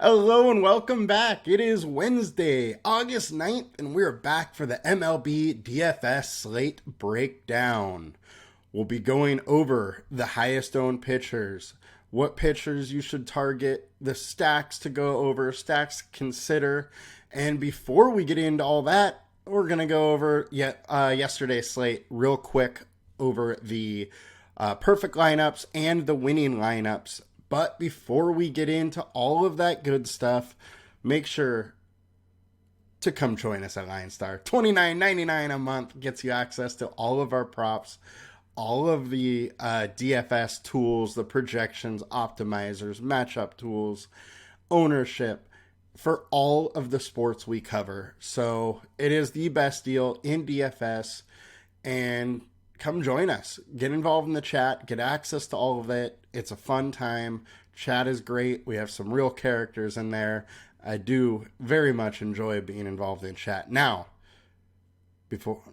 Hello and welcome back. It is Wednesday, August 9th, and we're back for the MLB DFS Slate breakdown. We'll be going over the highest owned pitchers, what pitchers you should target, the stacks to go over, stacks to consider, and before we get into all that, we're going to go over yesterday's slate real quick over the perfect lineups and the winning lineups. But before we get into all of that good stuff, make sure to come join us at LineStar. $29.99 a month gets you access to all of our props, all of the DFS tools, the projections, optimizers, matchup tools, ownership for all of the sports we cover. So it is the best deal in DFS, and come join us. Get involved in the chat. Get access to all of it. It's a fun time. Chat is great. We have some real characters in there. I do very much enjoy being involved in chat. Now,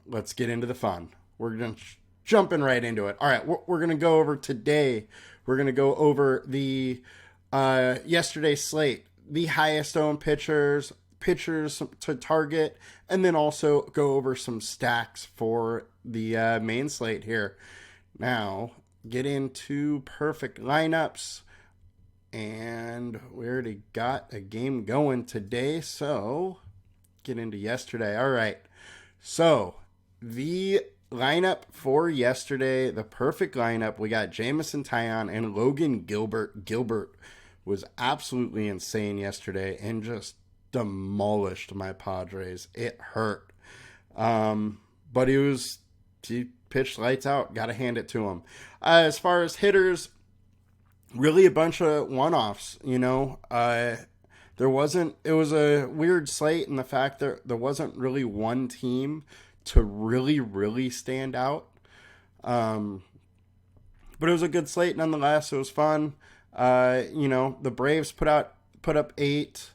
let's get into the fun. We're going to jumping right into it. All right, we're going to go over today. We're going to go over the yesterday's slate, the highest owned pitchers to target, and then also go over some stacks for the main slate here. Now, get into perfect lineups, and we already got a game going today, so get into yesterday. All right, so the lineup for yesterday, the perfect lineup, we got Jameson Taillon and Logan Gilbert. Gilbert was absolutely insane yesterday and just demolished my Padres. It hurt. But he pitched lights out. Got to hand it to him. As far as hitters, really a bunch of one-offs, it was a weird slate in the fact that there wasn't really one team to really, really stand out. But it was a good slate nonetheless. It was fun. The Braves put up 8.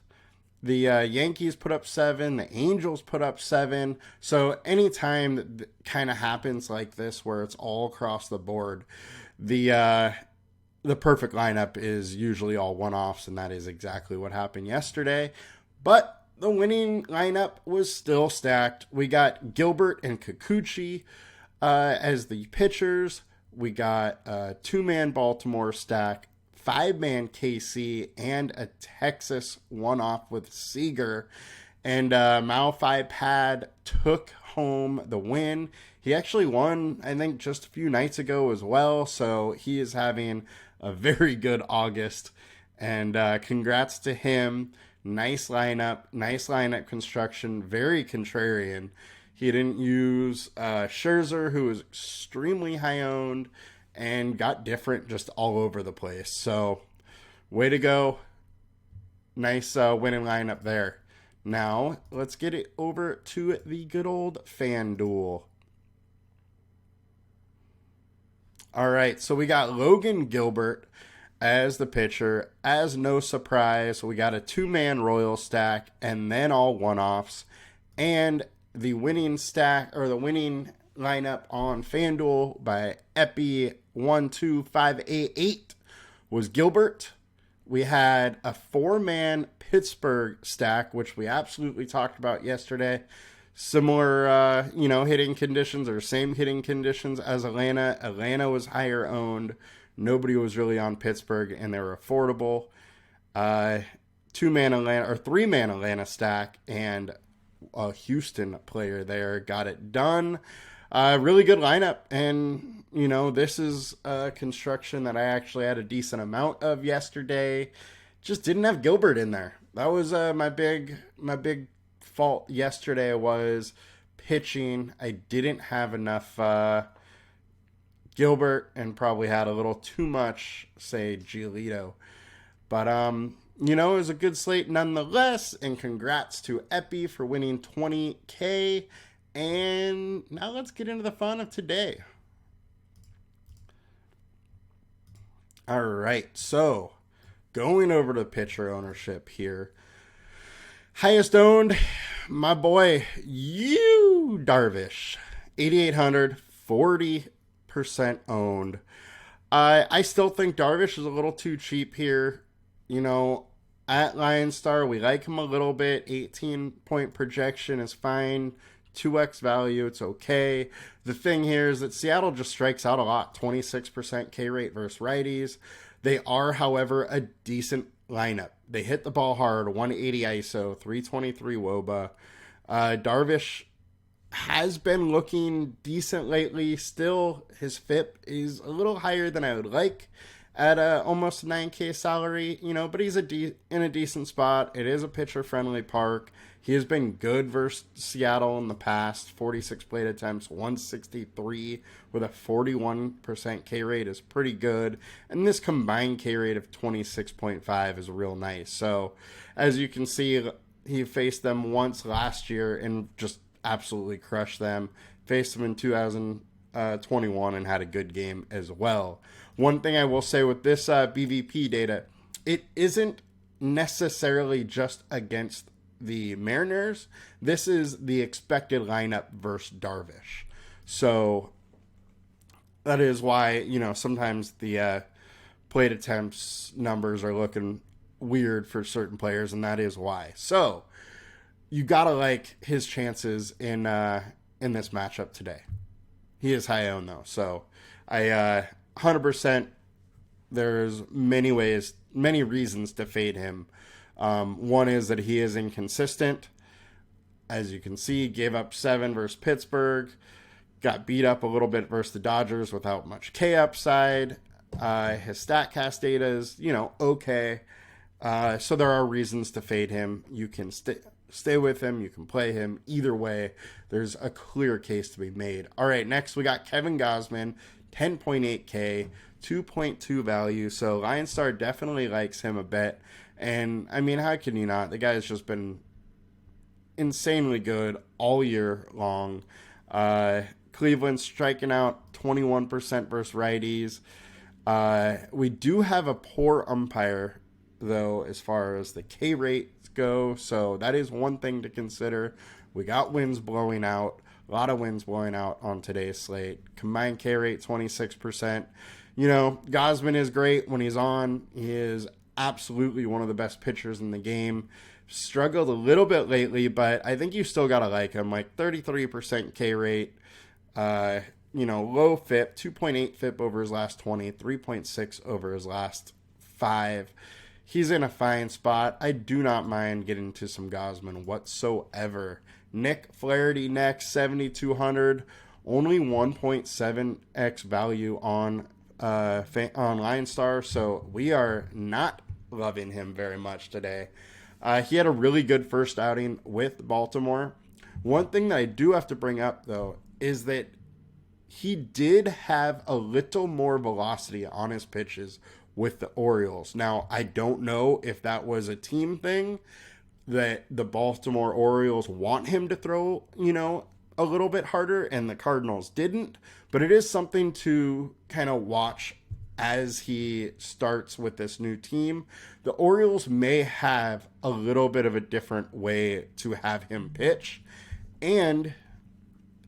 The Yankees put up 7. The Angels put up 7. So anytime that kind of happens like this, where it's all across the board, the perfect lineup is usually all one-offs, and that is exactly what happened yesterday. But the winning lineup was still stacked. We got Gilbert and Kikuchi as the pitchers. We got a 2-man Baltimore stack, 5-man KC, and a Texas one-off with Seager. And Malphite Pad took home the win. He actually won, I think, just a few nights ago as well. So he is having a very good August. And congrats to him. Nice lineup construction. Very contrarian. He didn't use Scherzer, who was extremely high owned, and got different just all over the place. So, way to go. Nice winning lineup there. Now, let's get it over to the good old FanDuel. All right, so we got Logan Gilbert as the pitcher. As no surprise, we got a 2-man Royal stack and then all one-offs. And the winning stack, or the winning lineup on FanDuel by Epi12588 was Gilbert. We had a 4-man Pittsburgh stack, which we absolutely talked about yesterday. Similar, hitting conditions, or same hitting conditions as Atlanta. Atlanta was higher owned. Nobody was really on Pittsburgh, and they were affordable. 2-man Atlanta, or 3-man Atlanta stack, and a Houston player there got it done. Really good lineup, and this is a construction that I actually had a decent amount of yesterday. Just didn't have Gilbert in there. That was my big fault yesterday, was pitching. I didn't have enough Gilbert, and probably had a little too much, say, Giolito. But it was a good slate nonetheless, and congrats to Epi for winning $20K. And now let's get into the fun of today. All right, so going over to pitcher ownership here. Highest owned, my boy, Darvish. 8,800, 40% owned. I still think Darvish is a little too cheap here. at LineStar. We like him a little bit. 18-point projection is fine. 2x value, it's okay. The thing here is that Seattle just strikes out a lot. 26% K rate versus righties. They are, however, a decent lineup. They hit the ball hard. 180 ISO, 323 WOBA. Darvish has been looking decent lately. Still, his FIP is a little higher than I would like at almost 9K salary, but he's in a decent spot. It is a pitcher-friendly park. He has been good versus Seattle in the past. 46 plate attempts, 163 with a 41% K rate is pretty good. And this combined K rate of 26.5 is real nice. So, as you can see, he faced them once last year and just absolutely crushed them. Faced them in 2021 and had a good game as well. One thing I will say with this BVP data, it isn't necessarily just against the Mariners. This is the expected lineup versus Darvish. So that is why, sometimes the plate attempts numbers are looking weird for certain players, and that is why. So you gotta like his chances in this matchup today. He is high owned though, so I 100%. There's many reasons to fade him. One is that he is inconsistent. As you can see, gave up 7 versus Pittsburgh, got beat up a little bit versus the Dodgers without much K upside. His StatCast data is, okay. So there are reasons to fade him. You can stay with him. You can play him. Either way, there's a clear case to be made. All right, next we got Kevin Gausman, 10.8K, 2.2 value. So LineStar definitely likes him a bit. And, how can you not? The guy's just been insanely good all year long. Cleveland striking out 21% versus righties. We do have a poor umpire, though, as far as the K rates go. So that is one thing to consider. We got winds blowing out. A lot of winds blowing out on today's slate. Combined K rate, 26%. Gausman is great when he's on. He is absolutely one of the best pitchers in the game. Struggled a little bit lately, but I think you still got to like him. Like 33% K rate. Low FIP, 2.8 FIP over his last 20, 3.6 over his last 5. He's in a fine spot. I do not mind getting to some Gausman whatsoever. Nick Flaherty next, 7,200. Only 1.7x value on LineStar, so we are not loving him very much today. He had a really good first outing with Baltimore. One thing that I do have to bring up, though, is that he did have a little more velocity on his pitches with the Orioles. Now, I don't know if that was a team thing, that the Baltimore Orioles want him to throw, a little bit harder, and the Cardinals didn't. But it is something to kind of watch as he starts with this new team. The Orioles may have a little bit of a different way to have him pitch. And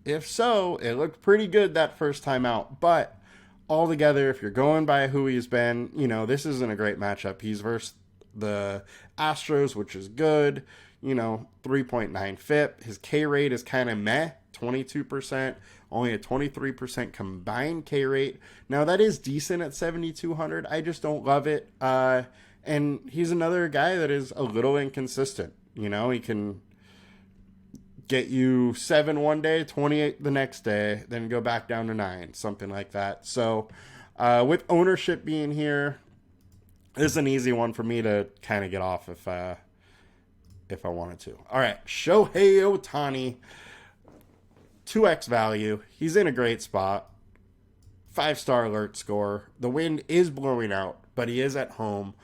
if so, it looked pretty good that first time out. But altogether, if you're going by who he's been, this isn't a great matchup. He's versus the Astros, which is good. 3.9 FIP. His K rate is kind of meh, 22%. Only a 23% combined K rate. Now, that is decent at 7,200. I just don't love it. And he's another guy that is a little inconsistent. He can get you 7 one day, 28 the next day, then go back down to 9, something like that. So, with ownership being here, this is an easy one for me to kind of get off if I wanted to. All right, Shohei Ohtani, 2x value. He's in a great spot. 5-star alert score. The wind is blowing out, but he is at home.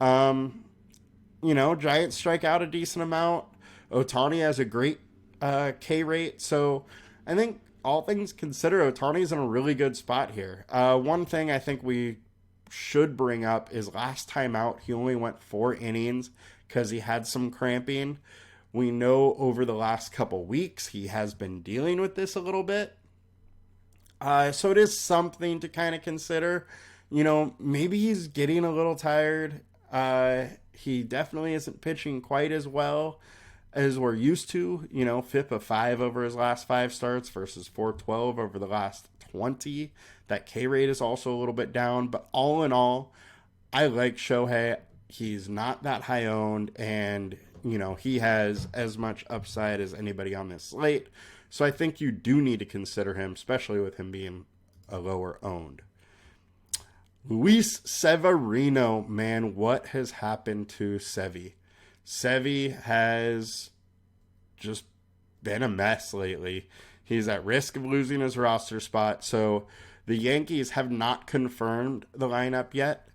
Giants strike out a decent amount. Ohtani has a great K rate. So I think all things considered, Ohtani's in a really good spot here. One thing I think we should bring up is last time out, he only went 4 innings because he had some cramping. We know over the last couple weeks he has been dealing with this a little bit. So it is something to kind of consider. Maybe he's getting a little tired. he definitely isn't pitching quite as well as we're used to. FIP of 5 over his last 5 starts versus 412 over the last 20. That K rate is also a little bit down, but all in all, I like Shohei. He's not that high owned, and he has as much upside as anybody on this slate. So I think you do need to consider him, especially with him being a lower owned. Luis Severino, man, what has happened to Sevy? Sevy has just been a mess lately. He's at risk of losing his roster spot. So the Yankees have not confirmed the lineup yet.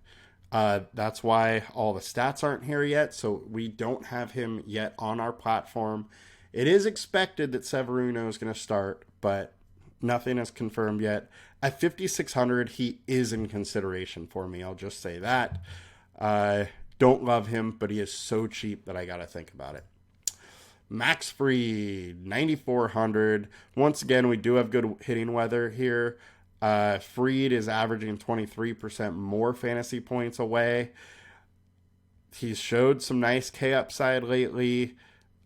That's why all the stats aren't here yet. So we don't have him yet on our platform. It is expected that Severino is going to start, but nothing is confirmed yet. At 5,600, he is in consideration for me. I'll just say that. Don't love him, but he is so cheap that I got to think about it. Max Fried, 9,400. Once again, we do have good hitting weather here. Fried is averaging 23% more fantasy points away. He's showed some nice K upside lately.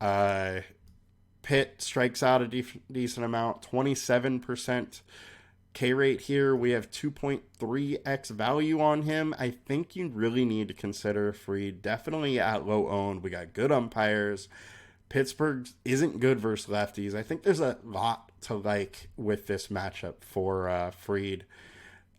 Pitt strikes out a decent amount, 27% K rate here. We have 2.3x value on him. I think you really need to consider Fried. Definitely at low owned. We got good umpires. Pittsburgh isn't good versus lefties. I think there's a lot to like with this matchup for Fried.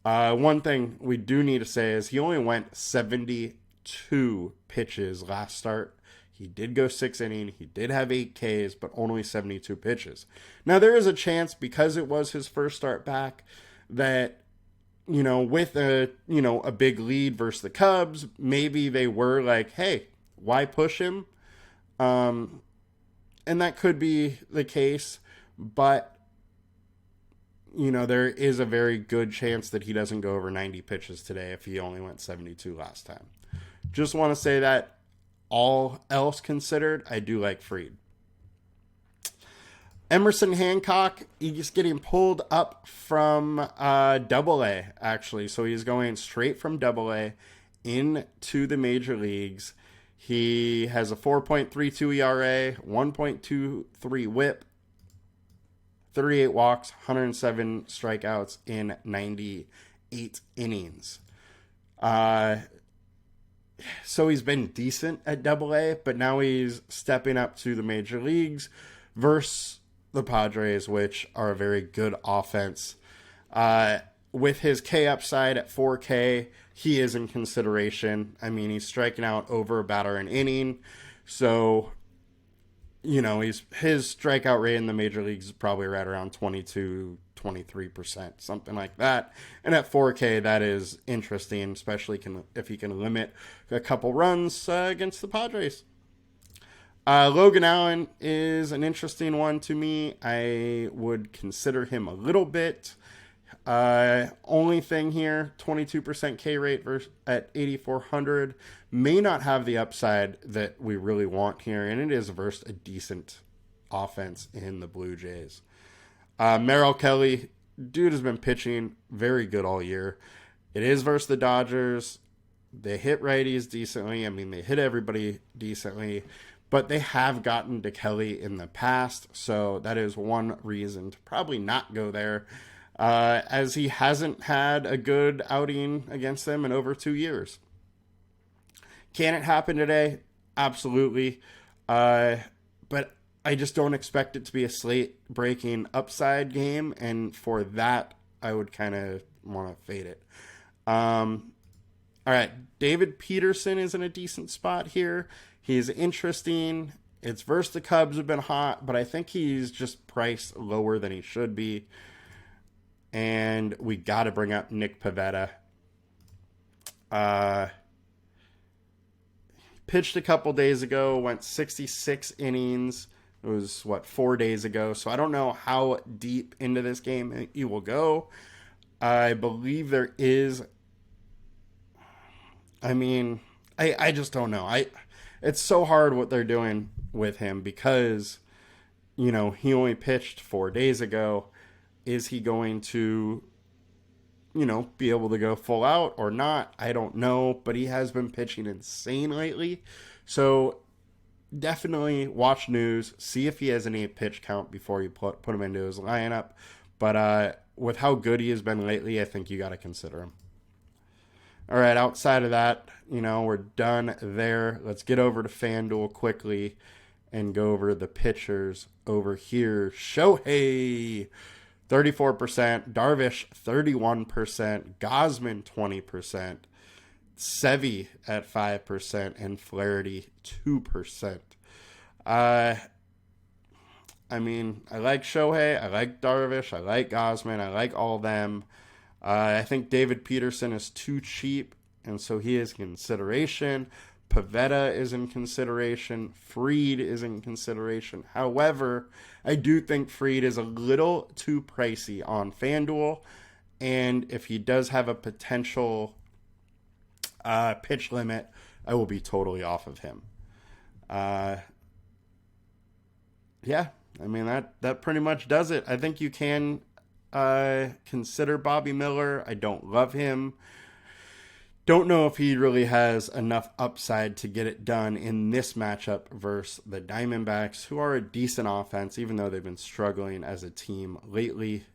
One thing we do need to say is he only went 72 pitches last start. He did go 6 innings. He did have 8 Ks, but only 72 pitches. Now, there is a chance, because it was his first start back, that, with a big lead versus the Cubs, maybe they were like, hey, why push him? And that could be the case, but, there is a very good chance that he doesn't go over 90 pitches today if he only went 72 last time. Just want to say that. All else considered, I do like Fried. Emerson Hancock, he's getting pulled up from Double-A, actually. So he's going straight from Double-A into the major leagues. He has a 4.32 ERA, 1.23 whip, 38 walks, 107 strikeouts in 98 innings. So he's been decent at Double-A, but now he's stepping up to the major leagues versus the Padres, which are a very good offense. With his K upside at 4K, he is in consideration. I mean, he's striking out over a batter an inning. So, his strikeout rate in the major leagues is probably right around 23%, something like that. And at 4K, that is interesting, especially if he can limit a couple runs against the Padres. Logan Allen is an interesting one to me. I would consider him a little bit. Only thing here, 22% K rate at 8,400. May not have the upside that we really want here, and it is versus a decent offense in the Blue Jays. Merrill Kelly, dude has been pitching very good all year. It is versus the Dodgers. They hit righties decently. I mean, they hit everybody decently, but they have gotten to Kelly in the past, so that is one reason to probably not go there, as he hasn't had a good outing against them in over 2 years. Can it happen today? Absolutely. But I just don't expect it to be a slate-breaking upside game, and for that, I would kind of want to fade it. All right, David Peterson is in a decent spot here. He's interesting. It's versus the Cubs have been hot, but I think he's just priced lower than he should be. And we got to bring up Nick Pivetta. Pitched a couple days ago, went 66 innings. It was, 4 days ago. So I don't know how deep into this game he will go. I believe there is... I just don't know. It's so hard what they're doing with him because, he only pitched 4 days ago. Is he going to, be able to go full out or not. I don't know, but he has been pitching insane lately. So definitely watch news, see if he has any pitch count before you put him into his lineup. But with how good he has been lately, I think you got to consider him. All right, outside of that, we're done there. Let's get over to FanDuel quickly and go over the pitchers over here. Shohei, 34%, Darvish, 31%, Gausman, 20%, Sevy at 5%, and Flaherty, 2%. I like Shohei, I like Darvish, I like Gausman, I like all of them. I think David Peterson is too cheap, and so he is in consideration. Pivetta is in consideration. Fried is in consideration. However, I do think Fried is a little too pricey on FanDuel, and if he does have a potential pitch limit, I will be totally off of him. That pretty much does it. I think you can consider Bobby Miller. I don't love him. Don't know if he really has enough upside to get it done in this matchup versus the Diamondbacks, who are a decent offense, even though they've been struggling as a team lately.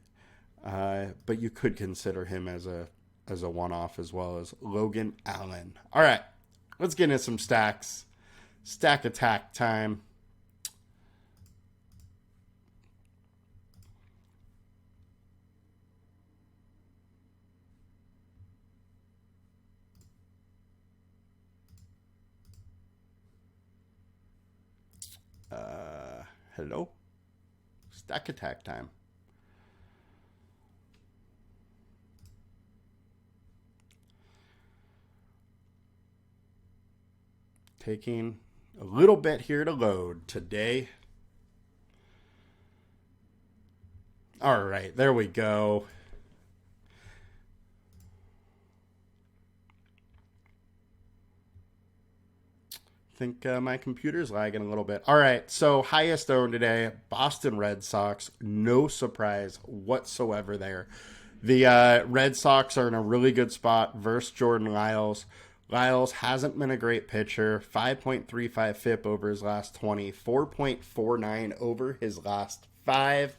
But you could consider him as a one-off, as well as Logan Allen. All right, let's get into some stacks. Stack attack time. Hello? Stack attack time. Taking a little bit here to load today. All right, there we go. I think my computer's lagging a little bit. All right, so highest owned today, Boston Red Sox. No surprise whatsoever there. The Red Sox are in a really good spot versus Jordan Lyles. Lyles hasn't been a great pitcher. 5.35 FIP over his last 20. 4.49 over his last 5.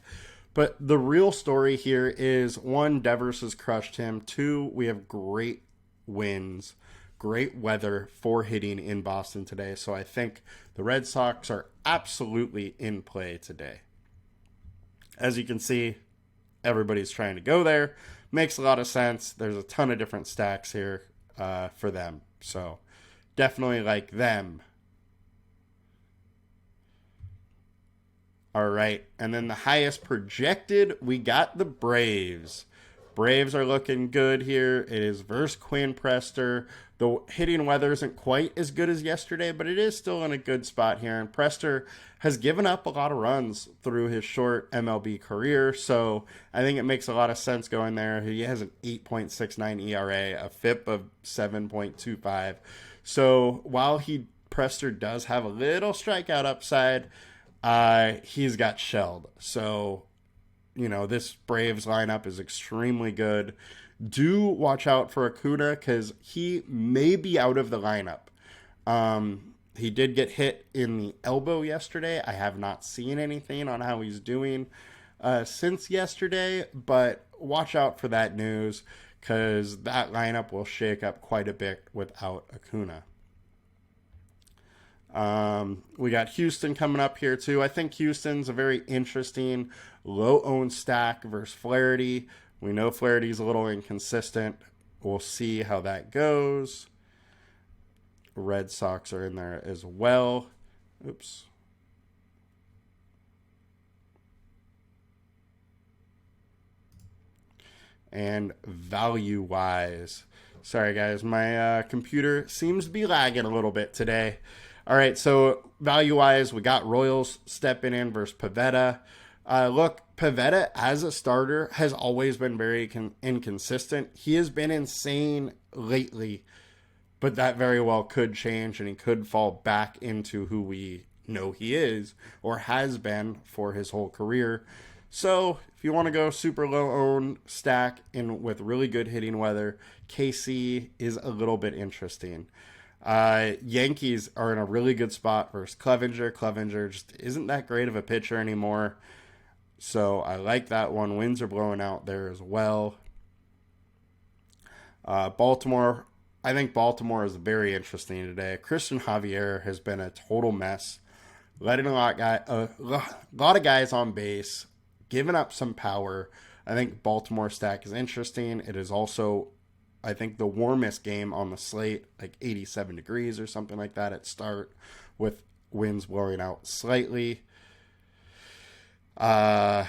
But the real story here is, 1, Devers has crushed him. 2, we have great winds. Great weather for hitting in Boston today. So I think the Red Sox are absolutely in play today. As you can see, everybody's trying to go there. Makes a lot of sense. There's a ton of different stacks here for them. So definitely like them. All right. And then the highest projected, we got the Braves. Braves are looking good here. It is versus Quinn Prester. The hitting weather isn't quite as good as yesterday, but it is still in a good spot here. And Prester has given up a lot of runs through his short MLB career, so I think it makes a lot of sense going there. He has an 8.69 ERA, a FIP of 7.25. So while Prester does have a little strikeout upside, he's got shelled. So, this Braves lineup is extremely good. Do watch out for Acuna, because he may be out of the lineup. He did get hit in the elbow yesterday. I have not seen anything on how he's doing since yesterday, but watch out for that news, because that lineup will shake up quite a bit without Acuna. We got Houston coming up here too. I think Houston's a very interesting low-owned stack versus Flaherty. We know Flaherty's a little inconsistent. We'll see how that goes. Red Sox are in there as well. Oops. And value-wise, sorry guys, my computer seems to be lagging a little bit today. All right, so value-wise, we got Royals stepping in versus Pivetta. Look, Pivetta as a starter has always been very inconsistent. He has been insane lately, but that very well could change, and he could fall back into who we know he is or has been for his whole career. So if you want to go super low owned stack in with really good hitting weather, KC is a little bit interesting. Yankees are in a really good spot versus Clevenger. Clevenger just isn't that great of a pitcher anymore. So I like that one. Winds are blowing out there as well. Baltimore, I think Baltimore is very interesting today. Christian Javier has been a total mess, letting a lot of guys on base, giving up some power. I think Baltimore stack is interesting. It is also, I think, the warmest game on the slate, like 87 degrees or something like that at start, with winds blowing out slightly. All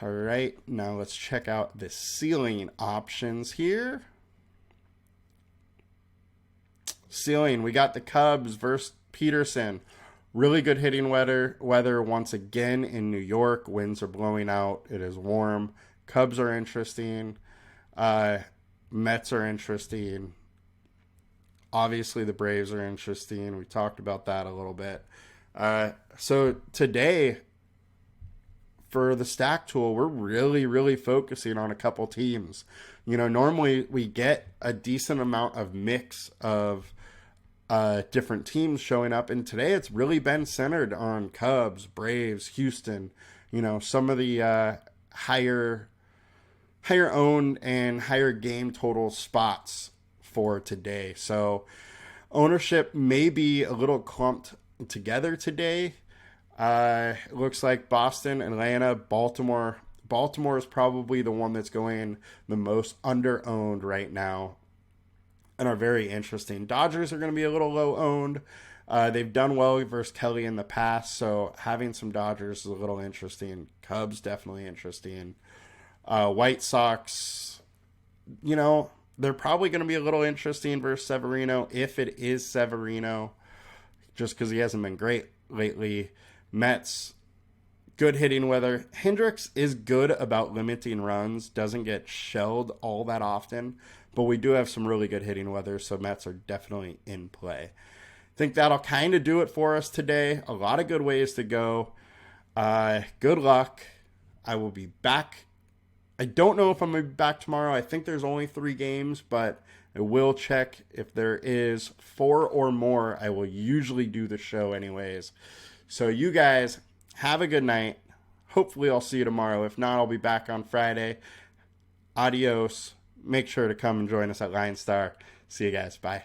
right, now let's check out the ceiling options here. Ceiling, we got the Cubs versus Peterson. Really good hitting weather once again in New York. Winds are blowing out. It is warm. Cubs are interesting. Mets are interesting. Obviously, the Braves are interesting. We talked about that a little bit. So today, for the stack tool, we're really focusing on a couple teams. Normally we get a decent amount of mix of different teams showing up, and today it's really been centered on Cubs, Braves, Houston, some of the higher owned and higher game total spots for today. So ownership may be a little clumped together today. It looks like Boston, Atlanta, Baltimore is probably the one that's going the most under-owned right now and are very interesting. Dodgers are going to be a little low-owned. They've done well versus Kelly in the past, so having some Dodgers is a little interesting. Cubs, definitely interesting. White Sox, they're probably going to be a little interesting versus Severino, if it is Severino, just because he hasn't been great lately. Mets, good hitting weather. Hendricks is good about limiting runs, doesn't get shelled all that often, but we do have some really good hitting weather, so Mets are definitely in play. I think that'll kind of do it for us today. A lot of good ways to go. Good luck. I will be back. I don't know if I'm going to be back tomorrow. I think there's only 3 games, but I will check. If there is 4 or more, I will usually do the show anyways. So you guys have a good night. Hopefully I'll see you tomorrow. If not, I'll be back on Friday. Adios. Make sure to come and join us at LineStar. See you guys. Bye.